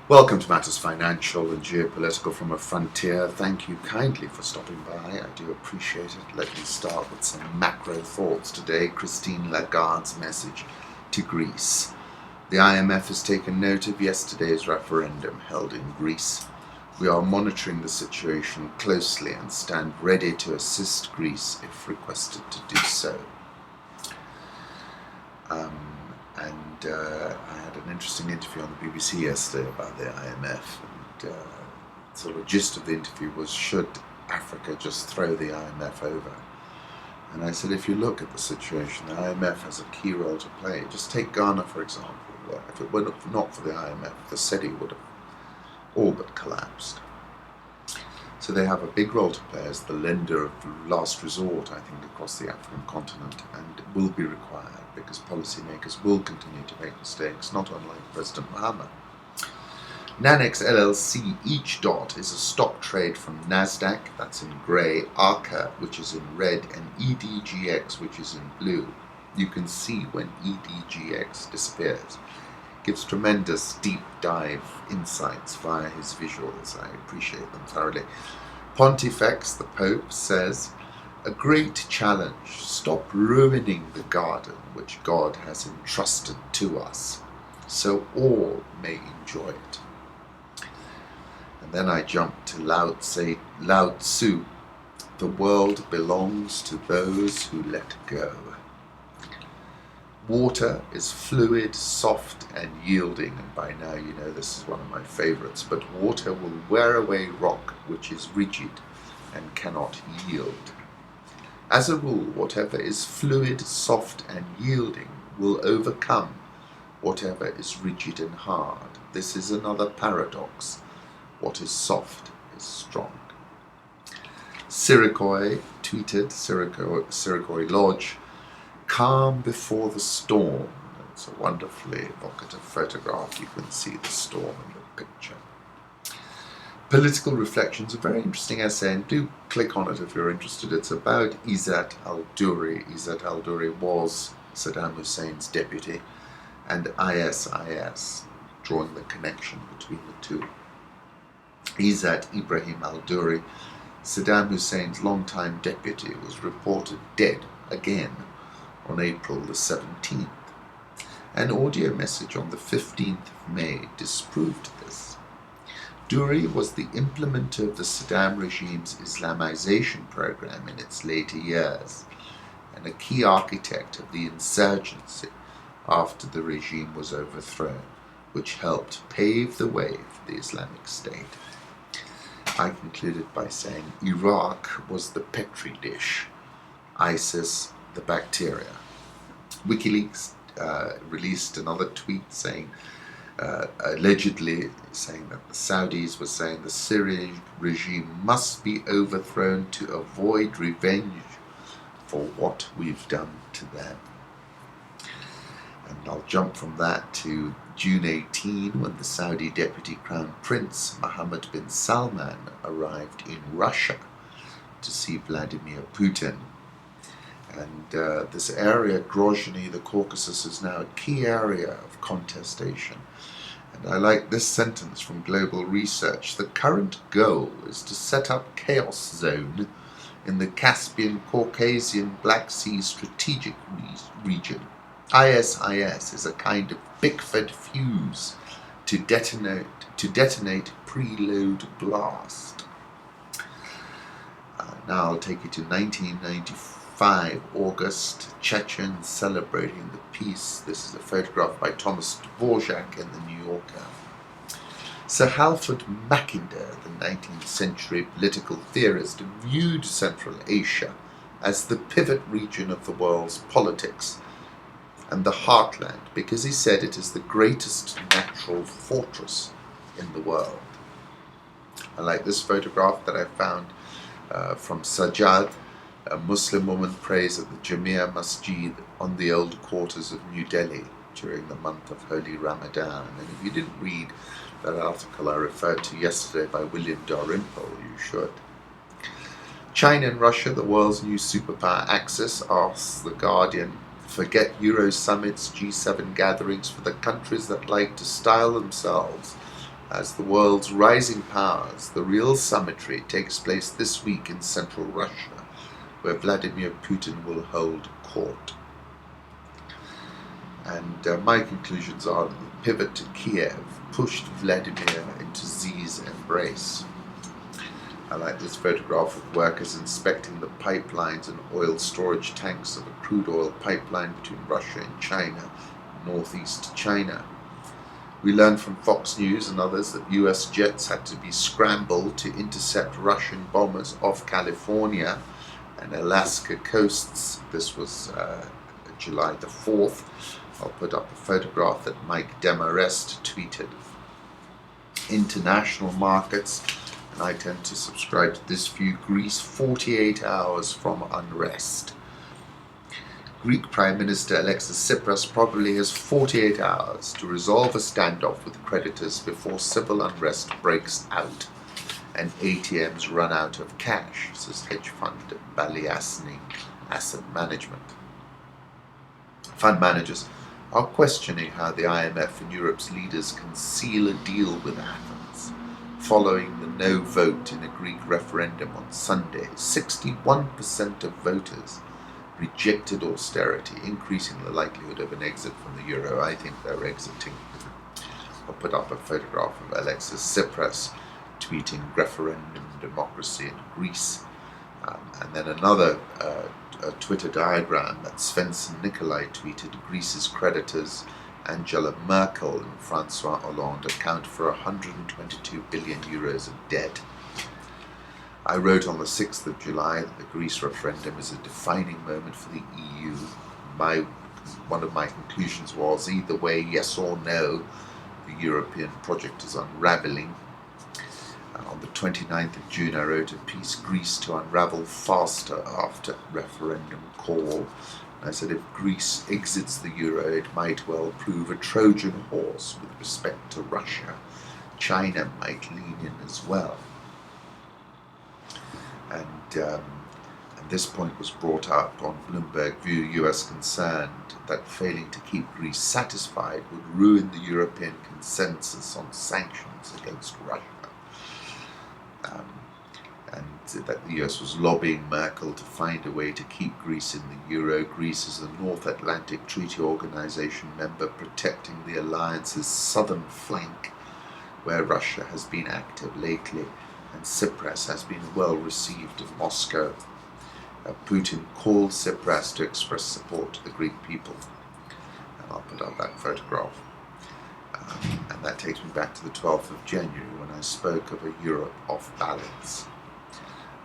Welcome to Matters Financial and Geopolitical from a Frontier. Thank you kindly for stopping by. I do appreciate it. Let me start with some macro thoughts today. Christine Lagarde's message to Greece. The IMF has taken note of yesterday's referendum held in Greece. We are monitoring the situation closely and stand ready to assist Greece if requested to do so. I had an interesting interview on the BBC yesterday about the IMF, and sort of the gist of the interview was, should Africa just throw the IMF over? And I said, if you look at the situation, the IMF has a key role to play. Just take Ghana, for example. If it were not for the IMF, the city would have all but collapsed. So they have a big role to play as the lender of last resort, I think, across the African continent, and it will be required because policymakers will continue to make mistakes, not unlike President Mahama. Nanex LLC, each dot is a stock trade from Nasdaq, that's in grey, ARCA, which is in red, and EDGX, which is in blue. You can see when EDGX disappears. Gives tremendous deep dive insights via his visuals. I appreciate them thoroughly. Pontifex, the Pope, says, a great challenge. Stop ruining the garden which God has entrusted to us, so all may enjoy it. And then I jump to Lao Tzu. The world belongs to those who let go. Water is fluid, soft, and yielding, and by now you know this is one of my favorites, but water will wear away rock which is rigid and cannot yield. As a rule, whatever is fluid, soft, and yielding will overcome whatever is rigid and hard. This is another paradox. What is soft is strong. Sirikoi tweeted, Sirikoi Lodge, calm before the storm. It's a wonderfully evocative photograph. You can see the storm in the picture. Political Reflections, a very interesting essay, and do click on it if you're interested. It's about Izzat al-Douri. Izzat al-Douri was Saddam Hussein's deputy, and ISIS, drawing the connection between the two. Izzat Ibrahim al-Douri, Saddam Hussein's longtime deputy, was reported dead again on April the 17th. An audio message on the 15th of May disproved this. Douri was the implementer of the Saddam regime's Islamization program in its later years, and a key architect of the insurgency after the regime was overthrown, which helped pave the way for the Islamic State. I concluded by saying Iraq was the Petridish, ISIS the bacteria. WikiLeaks released another tweet saying, allegedly saying that the Saudis were saying the Syrian regime must be overthrown to avoid revenge for what we've done to them. And I'll jump from that to June 18, when the Saudi Deputy Crown Prince Mohammed bin Salman arrived in Russia to see Vladimir Putin. And this area, Grozny, the Caucasus, is now a key area of contestation. And I like this sentence from Global Research. The current goal is to set up chaos zone in the Caspian, Caucasian, Black Sea strategic region. ISIS is a kind of Bickford fuse to detonate preload blast. Now I'll take you to 1995, August, Chechens celebrating the peace. This is a photograph by Thomas Dvorak in the New Yorker. Sir Halford Mackinder, the 19th century political theorist, viewed Central Asia as the pivot region of the world's politics and the heartland, because he said it is the greatest natural fortress in the world. I like this photograph that I found from Sajjad. A Muslim woman prays at the Jamia Masjid on the old quarters of New Delhi during the month of Holy Ramadan. And if you didn't read that article I referred to yesterday by William Dalrymple, you should. China and Russia, the world's new superpower axis, asks The Guardian, forget Euro summits, G7 gatherings for the countries that like to style themselves As the world's rising powers, the real summitry takes place this week in central Russia, where Vladimir Putin will hold court. And my conclusions are that the pivot to Kiev pushed Vladimir into Xi's embrace. I like this photograph of workers inspecting the pipelines and oil storage tanks of a crude oil pipeline between Russia and China, northeast China. We learned from Fox News and others that US jets had to be scrambled to intercept Russian bombers off California and Alaska coasts. This was July the 4th. I'll put up a photograph that Mike Demarest tweeted. International markets, and I tend to subscribe to this view, Greece 48 hours from unrest. Greek Prime Minister Alexis Tsipras probably has 48 hours to resolve a standoff with creditors before civil unrest breaks out and ATMs run out of cash, says hedge fund Balyasny Asset Management. Fund managers are questioning how the IMF and Europe's leaders can seal a deal with Athens. Following the no vote in a Greek referendum on Sunday, 61% of voters rejected austerity, increasing the likelihood of an exit from the euro. I think they're exiting. I'll put up a photograph of Alexis Tsipras tweeting referendum democracy in Greece. And then another a Twitter diagram that Svensson Nikolai tweeted. Greece's creditors, Angela Merkel and Francois Hollande, account for 122 billion euros of debt. I wrote on the 6th of July that the Greece referendum is a defining moment for the EU. One of my conclusions was, either way, yes or no, the European project is unravelling. On the 29th of June, I wrote a piece, Greece to unravel faster after referendum call. And I said if Greece exits the euro, it might well prove a Trojan horse with respect to Russia. China might lean in as well. And this point was brought up on Bloomberg View. US concerned that failing to keep Greece satisfied would ruin the European consensus on sanctions against Russia. And that the US was lobbying Merkel to find a way to keep Greece in the euro. Greece is the North Atlantic Treaty Organization member, protecting the alliance's southern flank, where Russia has been active lately, and Tsipras has been well received in Moscow. Putin called Tsipras to express support to the Greek people. And I'll put up that photograph. And that takes me back to the 12th of January when I spoke of a Europe off balance.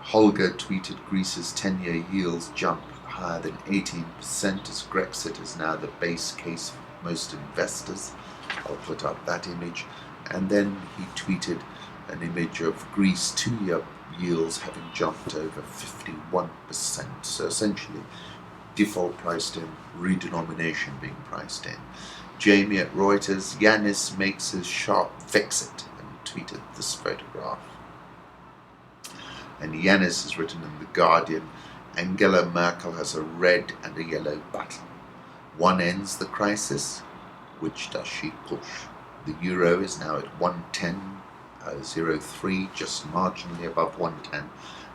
Holger tweeted Greece's 10-year yields jump higher than 18% as Brexit is now the base case for most investors. I'll put up that image. And then he tweeted an image of Greece 2-year yields having jumped over 51%. So essentially, default priced in, redenomination being priced in. Jamie at Reuters, Yanis makes his sharp fix-it, and tweeted this photograph. And Yanis has written in The Guardian, Angela Merkel has a red and a yellow button. One ends the crisis, which does she push? The euro is now at 110.03, just marginally above 110.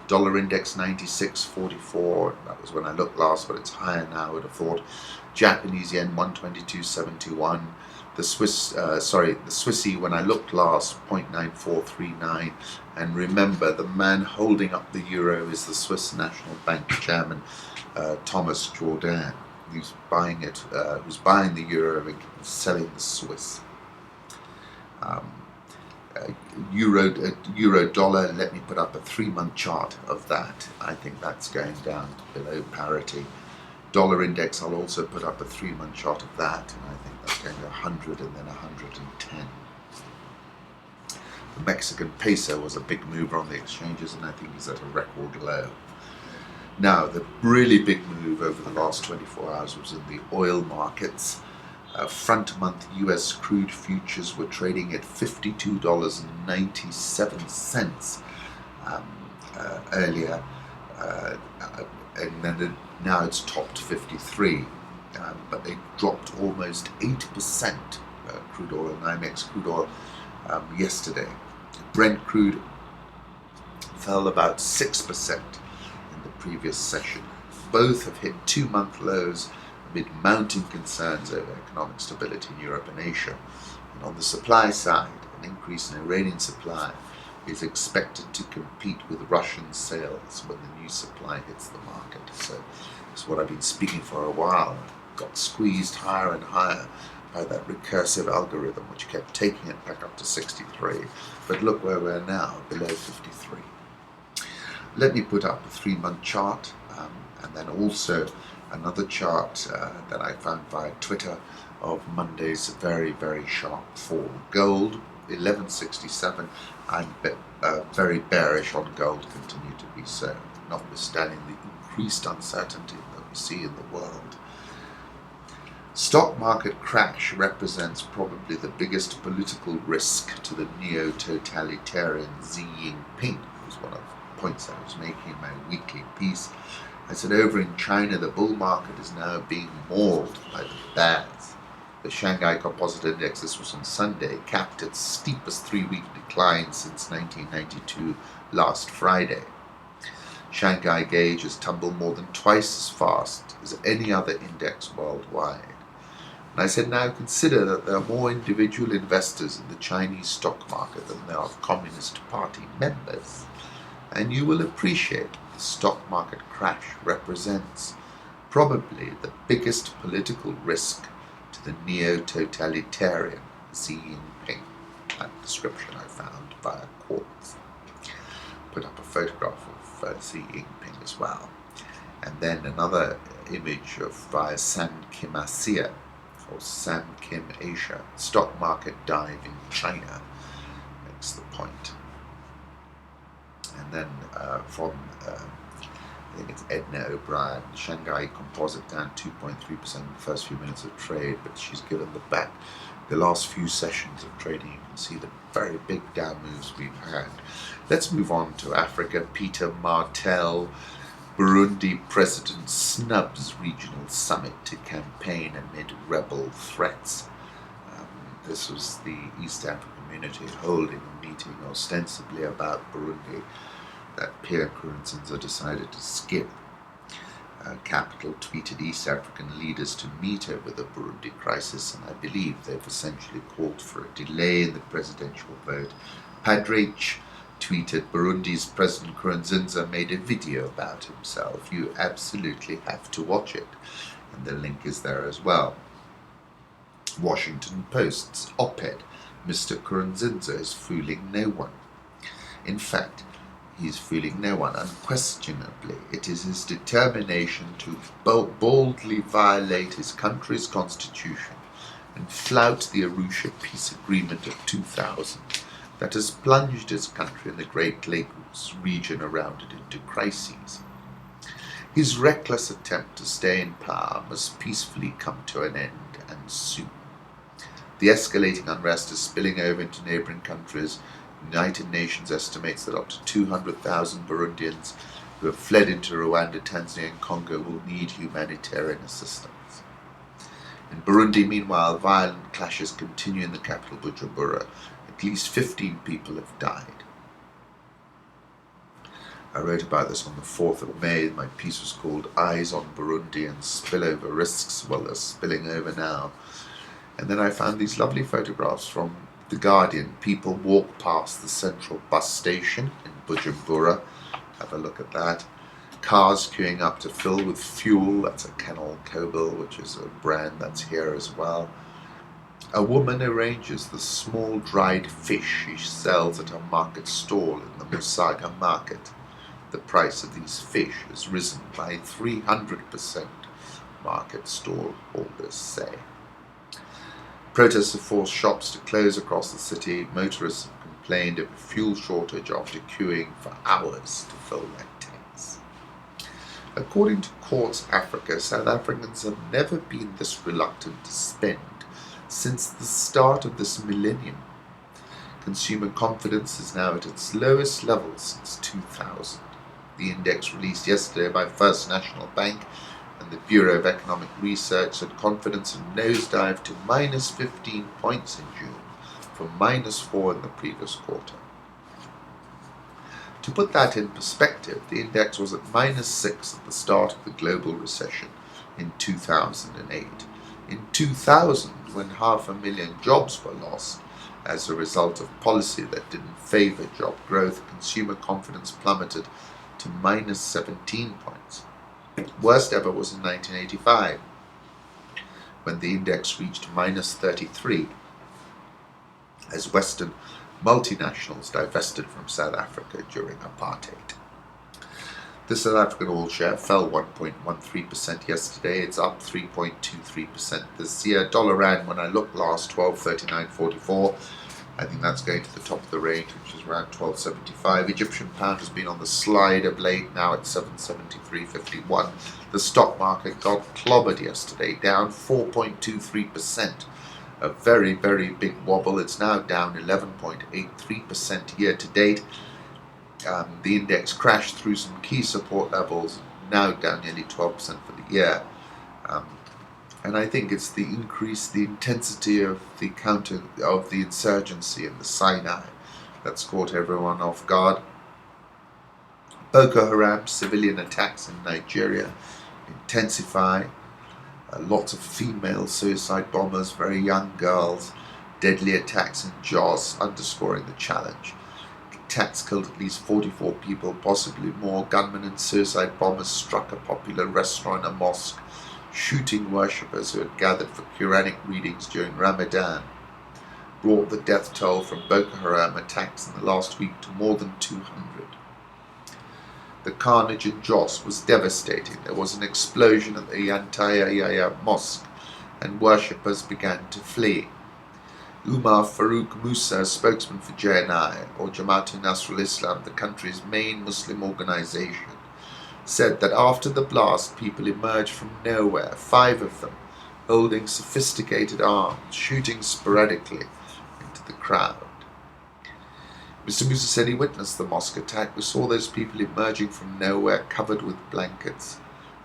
Dollar index 96.44. That was when I looked last, but it's higher now, I would have thought. Japanese yen 122.71. The Swissy when I looked last 0.9439. And remember, the man holding up the euro is the Swiss National Bank chairman Thomas Jourdain, who's buying the euro and selling the Swiss. Euro dollar, let me put up a 3-month chart of that. I think that's going down below parity. Dollar index, I'll also put up a 3-month chart of that, and I think that's going to 100 and then 110. The Mexican peso was a big mover on the exchanges, and I think is at a record low. Now, the really big move over the last 24 hours was in the oil markets. Front month US crude futures were trading at $52.97 earlier, and then now it's topped 53, but they dropped almost 8%. Crude oil, NYMEX crude oil yesterday. Brent crude fell about 6% in the previous session. Both have hit 2-month lows amid mounting concerns over economic stability in Europe and Asia. And on the supply side, an increase in Iranian supply is expected to compete with Russian sales when the new supply hits the market. So it's what I've been speaking for a while. Got squeezed higher and higher by that recursive algorithm, which kept taking it back up to 63. But look where we're now, below 53. Let me put up a 3-month chart, and then also another chart that I found via Twitter of Monday's very, very sharp fall. Gold, 1167. I'm very bearish on gold, continue to be so, notwithstanding the increased uncertainty that we see in the world. Stock market crash represents probably the biggest political risk to the neo-totalitarian Xi Jinping, was one of the points I was making in my weekly piece. I said over in China the bull market is now being mauled by the bears. The Shanghai Composite Index, this was on Sunday, capped its steepest 3-week decline since 1992 last Friday. Shanghai gauge has tumbled more than twice as fast as any other index worldwide. And I said, now consider that there are more individual investors in the Chinese stock market than there are Communist Party members. And you will appreciate the stock market crash represents probably the biggest political risk to the neo-totalitarian Xi Jinping. That description I found via Quartz. Put up a photograph of Xi Jinping as well. And then another image of via San Kim Asia, or San Kim Asia. Stock market dive in China makes the point. And then from I think it's Edna O'Brien, Shanghai Composite down 2.3% in the first few minutes of trade, but she's given the last few sessions of trading. You can see the very big down moves we've had. Let's move on to Africa. Peter Martel, Burundi president snubs regional summit to campaign amid rebel threats. This was the East African community holding a meeting ostensibly about Burundi that Pierre Nkurunziza decided to skip. Capital tweeted East African leaders to meet over the Burundi crisis, and I believe they've essentially called for a delay in the presidential vote. Petridish tweeted, Burundi's President Nkurunziza made a video about himself. You absolutely have to watch it. And the link is there as well. Washington Post's op-ed, Mr. Nkurunziza is fooling no one. In fact, he's fooling no one. Unquestionably, it is his determination to boldly violate his country's constitution and flout the Arusha peace agreement of 2000 that has plunged his country and the Great Lakes region around it into crises. His reckless attempt to stay in power must peacefully come to an end, and soon. The escalating unrest is spilling over into neighboring countries. The United Nations estimates that up to 200,000 Burundians who have fled into Rwanda, Tanzania, and Congo will need humanitarian assistance. In Burundi, meanwhile, violent clashes continue in the capital Bujumbura. At least 15 people have died. I wrote about this on the 4th of May. My piece was called Eyes on Burundi and Spillover Risks. Well, they're spilling over now. And then I found these lovely photographs from The Guardian. People walk past the central bus station in Bujumbura. Have a look at that. Cars queuing up to fill with fuel. That's a Canal Cobel, which is a brand that's here as well. A woman arranges the small dried fish she sells at a market stall in the Musaga market. The price of these fish has risen by 300%, market stall holders say. Protests have forced shops to close across the city. Motorists have complained of a fuel shortage after queuing for hours to fill their tanks. According to Quartz Africa, South Africans have never been this reluctant to spend since the start of this millennium. Consumer confidence is now at its lowest level since 2000. The index released yesterday by First National Bank and the Bureau of Economic Research said confidence had nosedived to minus 15 points in June, from -4 in the previous quarter. To put that in perspective, the index was at -6 at the start of the global recession in 2008. In 2000, when 500,000 jobs were lost as a result of policy that didn't favor job growth, consumer confidence plummeted to -17 points. Worst ever was in 1985, when the index reached -33, as Western multinationals divested from South Africa during apartheid. The South African oil share fell 1.13% yesterday. It's up 3.23% this year. Dollar rand, when I looked last, 12.39.44. I think that's going to the top of the range, which is around 12.75. Egyptian pound has been on the slide of late, now at 773.51. The stock market got clobbered yesterday, down 4.23%. A very, very big wobble. It's now down 11.83% year to date. The index crashed through some key support levels, now down nearly 12% for the year. And I think it's the intensity of the insurgency in the Sinai that's caught everyone off guard. Boko Haram civilian attacks in Nigeria intensify. Lots of female suicide bombers, very young girls, deadly attacks in Jos, underscoring the challenge. Attacks killed at least 44 people, possibly more. Gunmen and suicide bombers struck a popular restaurant, a mosque, shooting worshippers who had gathered for Quranic readings during Ramadan. Brought the death toll from Boko Haram attacks in the last week to more than 200. The carnage in Jos was devastating. There was an explosion at the Antaya mosque, and worshippers began to flee. Umar Farouk Musa, spokesman for JNI, or Jamaat Nasrul Islam, the country's main Muslim organization, said that after the blast, people emerged from nowhere, 5 of them, holding sophisticated arms, shooting sporadically into the crowd. Mr. Musa said he witnessed the mosque attack. We saw those people emerging from nowhere, covered with blankets.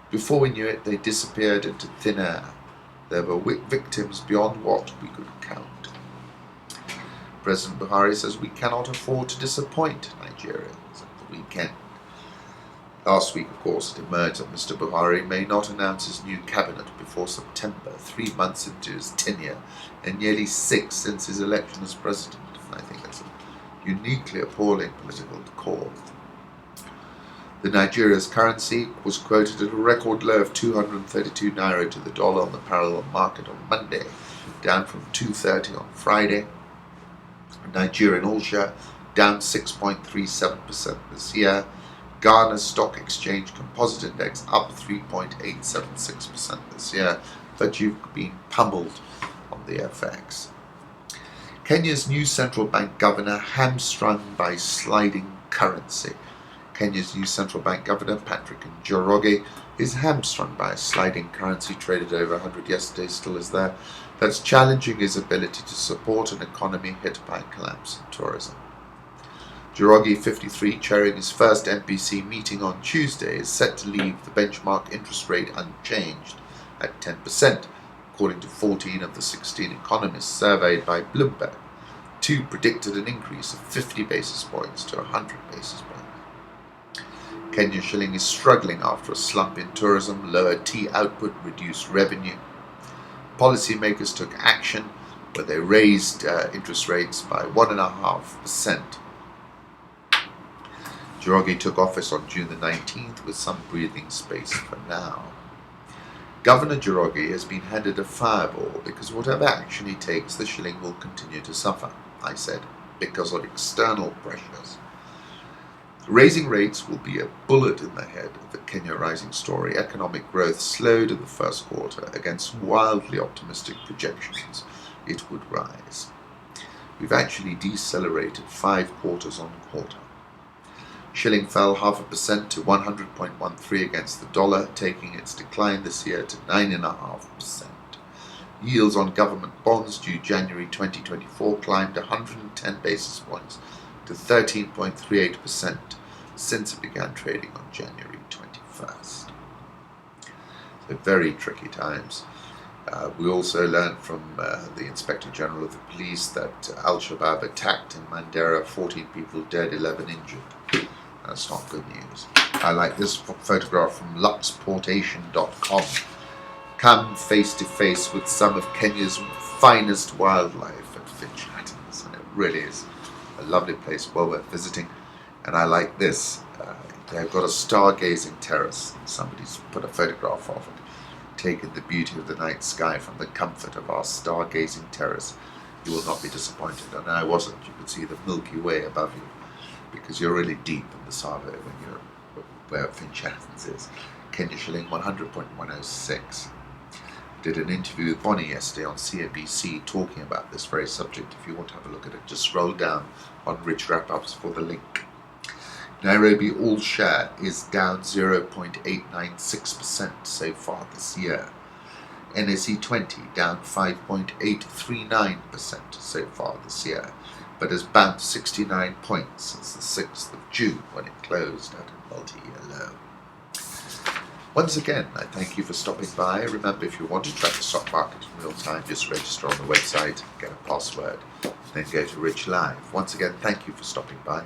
Before we knew it, they disappeared into thin air. There were victims beyond what we could count. President Buhari says we cannot afford to disappoint Nigerians at the weekend. Last week, of course, it emerged that Mr. Buhari may not announce his new cabinet before September, 3 months into his tenure, and nearly 6 since his election as president. I think that's a uniquely appalling political call. The Nigeria's currency was quoted at a record low of 232 Naira to the dollar on the parallel market on Monday, down from 230 on Friday. Nigerian oil share down 6.37% this year. Ghana's stock exchange composite index up 3.876% this year, but you've been pummeled on the FX. Kenya's new central bank governor hamstrung by sliding currency. Kenya's new central bank governor, Patrick Njoroge, is hamstrung by a sliding currency traded over 100 yesterday, still is there. That's challenging his ability to support an economy hit by collapse in tourism. Njoroge, 53, chairing his first MPC meeting on Tuesday, is set to leave the benchmark interest rate unchanged at 10%, according to 14 of the 16 economists surveyed by Bloomberg. 2 predicted an increase of 50 basis points to 100 basis points. Kenyan shilling is struggling after a slump in tourism, lower tea output, reduced revenue. Policymakers took action where they raised interest rates by 1.5%. Njoroge took office on June the 19th with some breathing space for now. Governor Njoroge has been handed a fireball because whatever action he takes, the shilling will continue to suffer, I said, because of external pressures. Raising rates will be a bullet in the head of the Kenya rising story. Economic growth slowed in the first quarter against wildly optimistic projections it would rise. We've actually decelerated 5 quarters on quarter. Shilling fell 0.5% to 100.13 against the dollar, taking its decline this year to 9.5%. Yields on government bonds due January 2024 climbed 110 basis points to 13.38% since it began trading on January 21st. So very tricky times. We also learned from the Inspector General of the Police that Al-Shabaab attacked in Mandera, 14 people dead, 11 injured. That's not good news. I like this photograph from luxportation.com. Come face to face with some of Kenya's finest wildlife at Finch Hattons, and it really is a lovely place, well worth visiting. And I like this. They've got a stargazing terrace. Somebody's put a photograph of it, taken the beauty of the night sky from the comfort of our stargazing terrace. You will not be disappointed. And I wasn't. You could see the Milky Way above you, because you're really deep in the Savo when you're where Finch Hattons is. Kenya shilling 100.106. Did an interview with Bonnie yesterday on CNBC talking about this very subject. If you want to have a look at it, just scroll down on Rich Wrap-Ups for the link. Nairobi all share is down 0.896% so far this year. NSE 20 down 5.839% so far this year, but has bounced 69 points since the 6th of June when it closed at a multi-year low. Once again, I thank you for stopping by. Remember, if you want to track the stock market in real time, just register on the website, get a password, then go to Rich Live. Once again, thank you for stopping by.